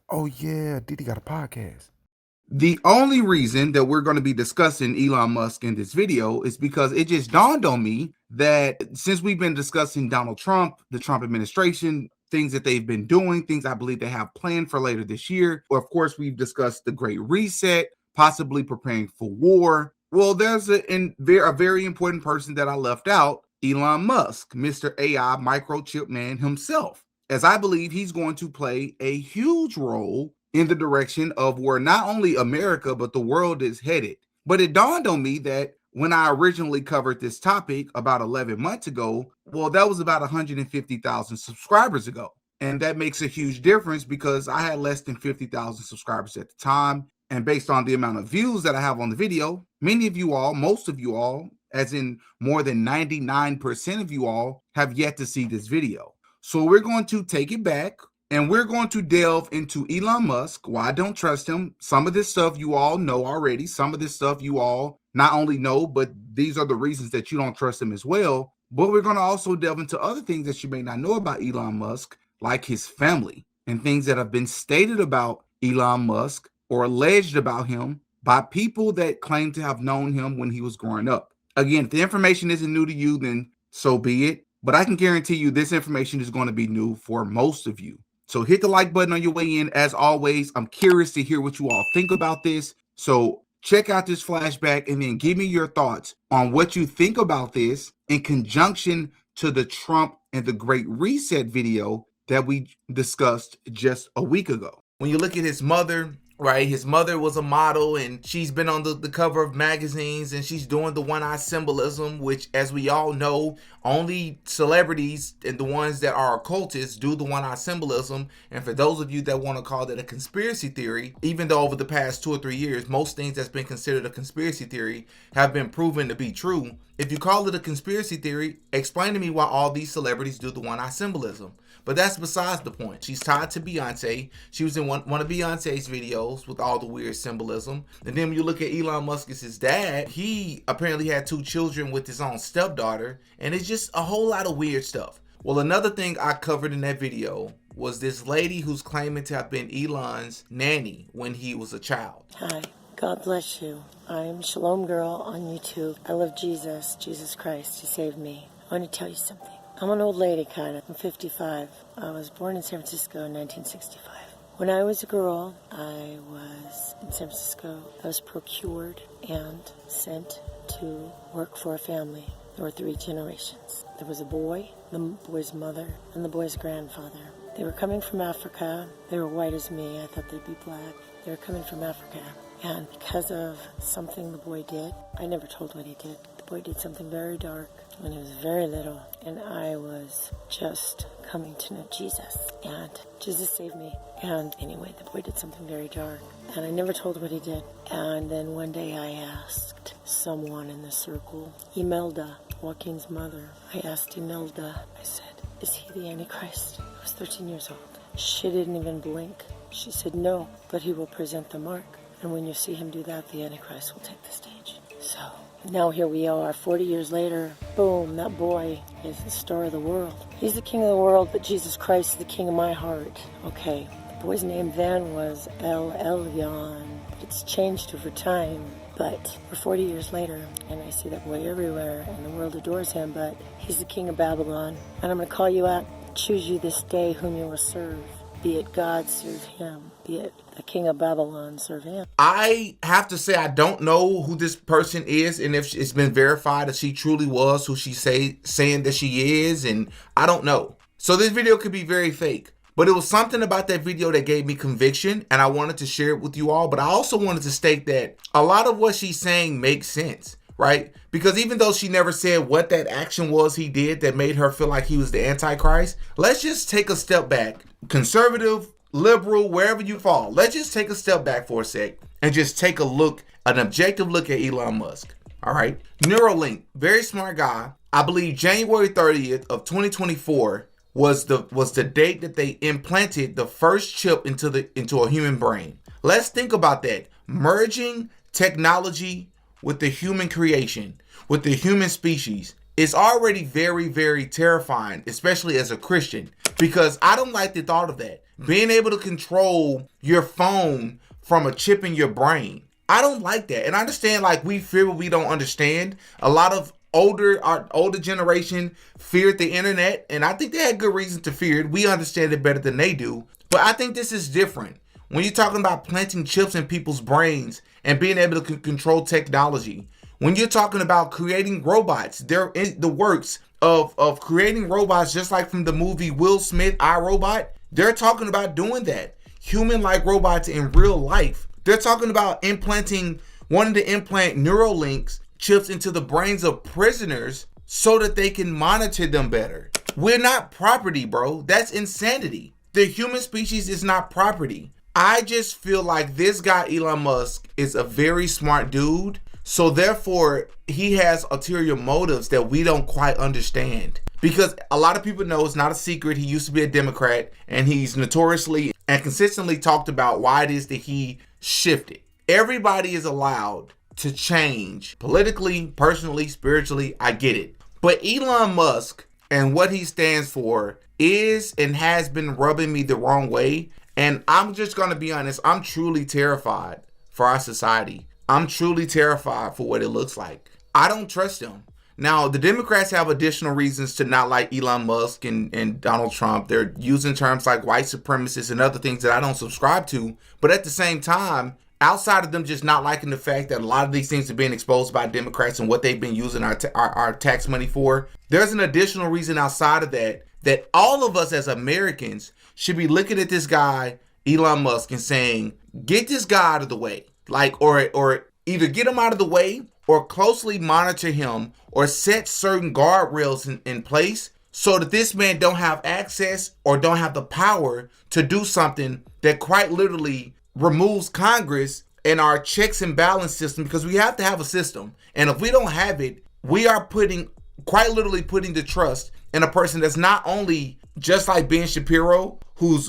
Oh yeah, Diddy got a podcast. The only reason that we're going to be discussing Elon Musk in this video is because it just dawned on me that since we've been discussing Donald Trump, the Trump administration, things that they've been doing, things I believe they have planned for later this year, or of course, we've discussed the Great Reset, possibly preparing for war. Well, there's a very important person that I left out, Elon Musk, Mr. AI microchip man himself, as I believe he's going to play a huge role in the direction of where not only America, but the world is headed. But it dawned on me that when I originally covered this topic about 11 months ago, well, that was about 150,000 subscribers ago. And that makes a huge difference because I had less than 50,000 subscribers at the time. And based on the amount of views that I have on the video, many of you all, most of you all, as in more than 99% of you all, have yet to see this video. So we're going to take it back and we're going to delve into Elon Musk, why I don't trust him. Some of this stuff you all know already. Some of this stuff you all not only know, but these are the reasons that you don't trust him as well. But we're going to also delve into other things that you may not know about Elon Musk, like his family and things that have been stated about Elon Musk or alleged about him by people that claim to have known him when he was growing up. Again, if the information isn't new to you, then so be it. But I can guarantee you this information is going to be new for most of you. So hit the like button on your way in. As always, I'm curious to hear what you all think about this. So check out this flashback and then give me your thoughts on what you think about this in conjunction to the Trump and the Great Reset video that we discussed just a week ago. When you look at his mother, right, his mother was a model and she's been on the cover of magazines and she's doing the one-eye symbolism, which, as we all know, only celebrities and the ones that are occultists do the one-eye symbolism. And for those of you that want to call that a conspiracy theory, even though over the past 2 or 3 years most things that's been considered a conspiracy theory have been proven to be true, if you call it a conspiracy theory, explain to me why all these celebrities do the one-eye symbolism. But that's besides the point. She's tied to Beyonce. She was in one of Beyonce's videos with all the weird symbolism. And then when you look at Elon Musk as his dad, he apparently had 2 children with his own stepdaughter. And it's just a whole lot of weird stuff. Well, another thing I covered in that video was this lady who's claiming to have been Elon's nanny when he was a child. Hi. God bless you. I'm Shalom Girl on YouTube. I love Jesus Christ. He saved me. I want to tell you something. I'm an old lady, kind of. I'm 55. I was born in San Francisco in 1965. When I was a girl, I was in San Francisco. I was procured and sent to work for a family. There were 3 generations. There was a boy, the boy's mother, and the boy's grandfather. They were coming from Africa. They were white as me. I thought they'd be black. They were coming from Africa. And because of something the boy did, I never told what he did. The boy did something very dark when he was very little. And I was just coming to know Jesus. And Jesus saved me. And anyway, the boy did something very dark. And I never told what he did. And then one day I asked someone in the circle, Imelda, Joaquin's mother, I asked Imelda, I said, is he the Antichrist? I was 13 years old. She didn't even blink. She said, no, but he will present the mark. And when you see him do that, the Antichrist will take the stage. So now here we are, 40 years later. Boom, that boy is the star of the world. He's the king of the world, but Jesus Christ is the king of my heart. Okay, the boy's name then was Elon. It's changed over time. But we're 40 years later, and I see that boy everywhere, and the world adores him, but he's the king of Babylon. And I'm going to call you out. Choose you this day whom you will serve. Be it God, serve him. Be it the king of Babylon, serve him. I have to say I don't know who this person is and if it's been verified that she truly was who she's saying that she is, and I don't know. So this video could be very fake. But it was something about that video that gave me conviction, and I wanted to share it with you all. But I also wanted to state that a lot of what she's saying makes sense, right? Because even though she never said what that action was he did that made her feel like he was the Antichrist, let's just take a step back. Conservative, liberal, wherever you fall, let's just take a step back for a sec and just take a look, an objective look at Elon Musk. All right. Neuralink, very smart guy. I believe January 30th of 2024 was the date that they implanted the first chip into a human brain. Let's think about that. Merging technology with the human creation, with the human species, is already very, very terrifying, especially as a Christian. because I don't like the thought of that. Being able to control your phone from a chip in your brain. I don't like that. And I understand, like, we fear what we don't understand. A lot of our older generation feared the internet, and I think they had good reason to fear it. We understand it better than they do. But I think this is different. When you're talking about planting chips in people's brains and being able to control technology, when you're talking about creating robots, they're in the works of creating robots, just like from the movie Will Smith, I, Robot. They're talking about doing that. Human-like robots in real life. They're talking about wanting to implant Neuralinks chips into the brains of prisoners so that they can monitor them better. We're not property, bro. That's insanity. The human species is not property. I just feel like this guy, Elon Musk, is a very smart dude. So therefore, he has ulterior motives that we don't quite understand. Because a lot of people know, it's not a secret, he used to be a Democrat, and he's notoriously and consistently talked about why it is that he shifted. Everybody is allowed to change politically, personally, spiritually. I get it. But Elon Musk and what he stands for is and has been rubbing me the wrong way. And I'm just going to be honest, I'm truly terrified for our society. I'm truly terrified for what it looks like. I don't trust him. Now, the Democrats have additional reasons to not like Elon Musk and Donald Trump. They're using terms like white supremacists and other things that I don't subscribe to. But at the same time, outside of them just not liking the fact that a lot of these things are being exposed by Democrats and what they've been using our tax money for, there's an additional reason outside of that all of us as Americans should be looking at this guy, Elon Musk, and saying, get this guy out of the way. Like, or either get him out of the way or closely monitor him or set certain guardrails in place so that this man don't have access or don't have the power to do something that quite literally removes Congress and our checks and balance system, because we have to have a system. And if we don't have it, we are quite literally putting the trust in a person that's not only just like Ben Shapiro, who's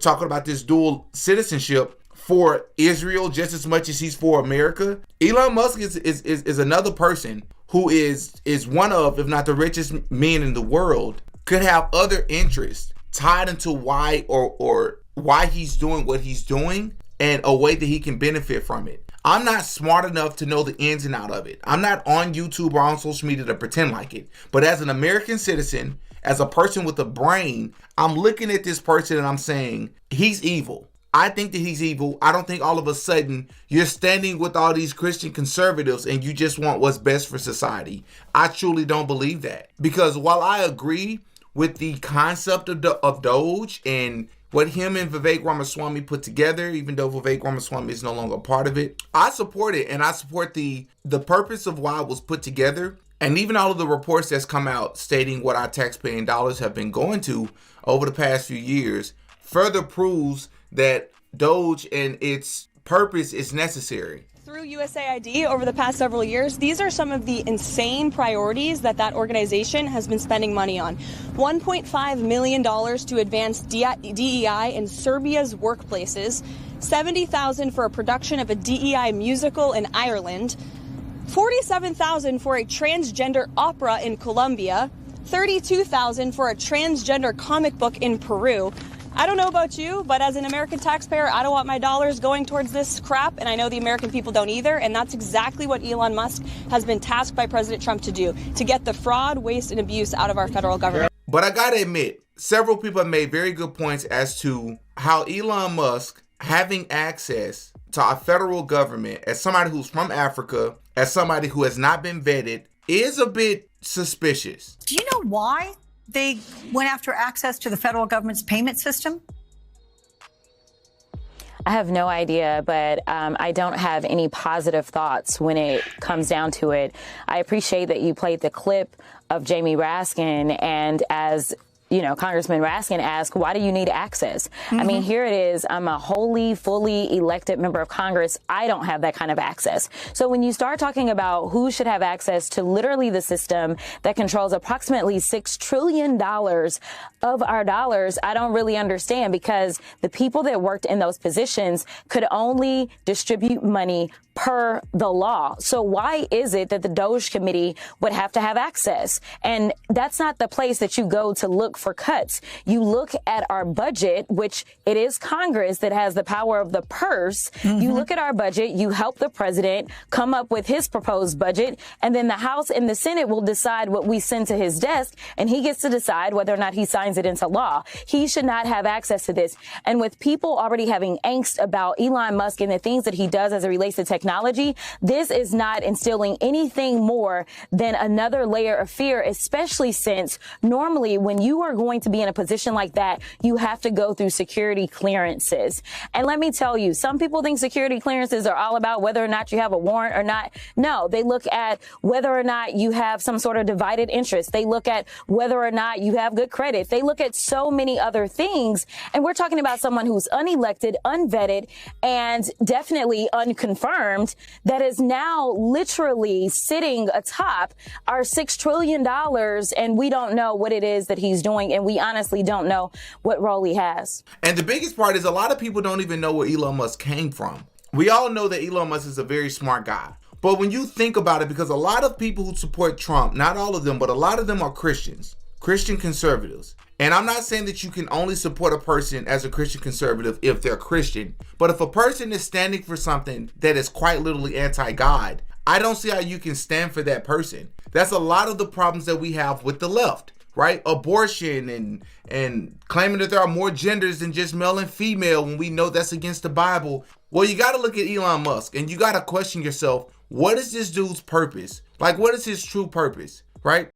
talking about this dual citizenship for Israel just as much as he's for America. Elon Musk is another person who is one of, if not the richest men in the world, could have other interests tied into why or why he's doing what he's doing and a way that he can benefit from it. I'm not smart enough to know the ins and out of it. I'm not on YouTube or on social media to pretend like it. But as an American citizen, as a person with a brain, I'm looking at this person and I'm saying, he's evil. I think that he's evil. I don't think all of a sudden you're standing with all these Christian conservatives and you just want what's best for society. I truly don't believe that. Because while I agree with the concept of Doge and what him and Vivek Ramaswamy put together, even though Vivek Ramaswamy is no longer a part of it, I support it, and I support the purpose of why it was put together. And even all of the reports that's come out stating what our taxpaying dollars have been going to over the past few years further proves that Doge and its purpose is necessary. Through USAID over the past several years, these are some of the insane priorities that organization has been spending money on. $1.5 million to advance DEI in Serbia's workplaces, $70,000 for a production of a DEI musical in Ireland, $47,000 for a transgender opera in Colombia, $32,000 for a transgender comic book in Peru. I don't know about you, but as an American taxpayer, I don't want my dollars going towards this crap, and I know the American people don't either, and that's exactly what Elon Musk has been tasked by President Trump to do, to get the fraud, waste, and abuse out of our federal government. But I gotta admit, several people have made very good points as to how Elon Musk having access to our federal government as somebody who's from Africa, as somebody who has not been vetted, is a bit suspicious. Do you know why they went after access to the federal government's payment system? I have no idea, but I don't have any positive thoughts when it comes down to it. I appreciate that you played the clip of Jamie Raskin, and as you know, Congressman Raskin asked, why do you need access? I mean, here it is. I'm a fully elected member of Congress. I don't have that kind of access. So when you start talking about who should have access to literally the system that controls approximately $6 trillion of our dollars, I don't really understand, because the people that worked in those positions could only distribute money per the law. So why is it that the Doge committee would have to have access? And that's not the place that you go to look for cuts. You look at our budget, which it is Congress that has the power of the purse. You look at our budget, you help the president come up with his proposed budget, and then the House and the Senate will decide what we send to his desk, and he gets to decide whether or not he signs it into law. He should not have access to this. And with people already having angst about Elon Musk and the things that he does as it relates to technology, this is not instilling anything more than another layer of fear, especially since normally when you are going to be in a position like that, you have to go through security clearances. And let me tell you, some people think security clearances are all about whether or not you have a warrant or not. No, they look at whether or not you have some sort of divided interest. They look at whether or not you have good credit. They look at so many other things. And we're talking about someone who's unelected, unvetted, and definitely unconfirmed that is now literally sitting atop our $6 trillion. And we don't know what it is that he's doing. And we honestly don't know what role he has. And the biggest part is a lot of people don't even know where Elon Musk came from. We all know that Elon Musk is a very smart guy. But when you think about it, because a lot of people who support Trump, not all of them, but a lot of them are Christians, Christian conservatives. And I'm not saying that you can only support a person as a Christian conservative if they're Christian. But if a person is standing for something that is quite literally anti-God, I don't see how you can stand for that person. That's a lot of the problems that we have with the left, right? Abortion and claiming that there are more genders than just male and female when we know that's against the Bible. Well, you got to look at Elon Musk and you got to question yourself, what is this dude's purpose? Like, what is his true purpose, right?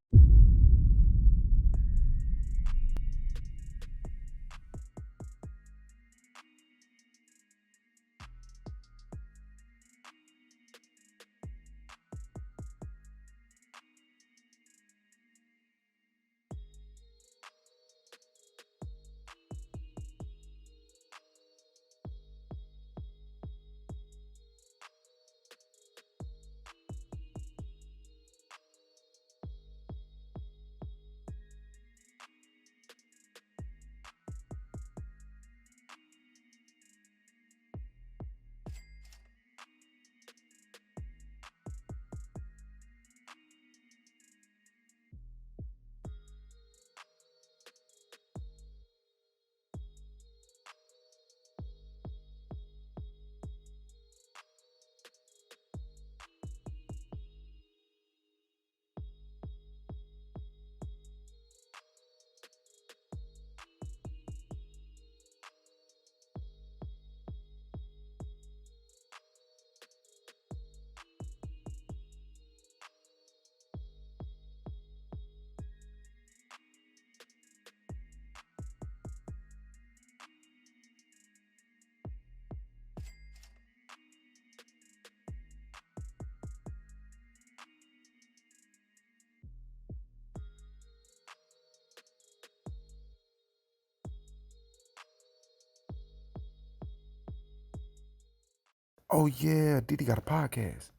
Oh yeah, Diddy got a podcast.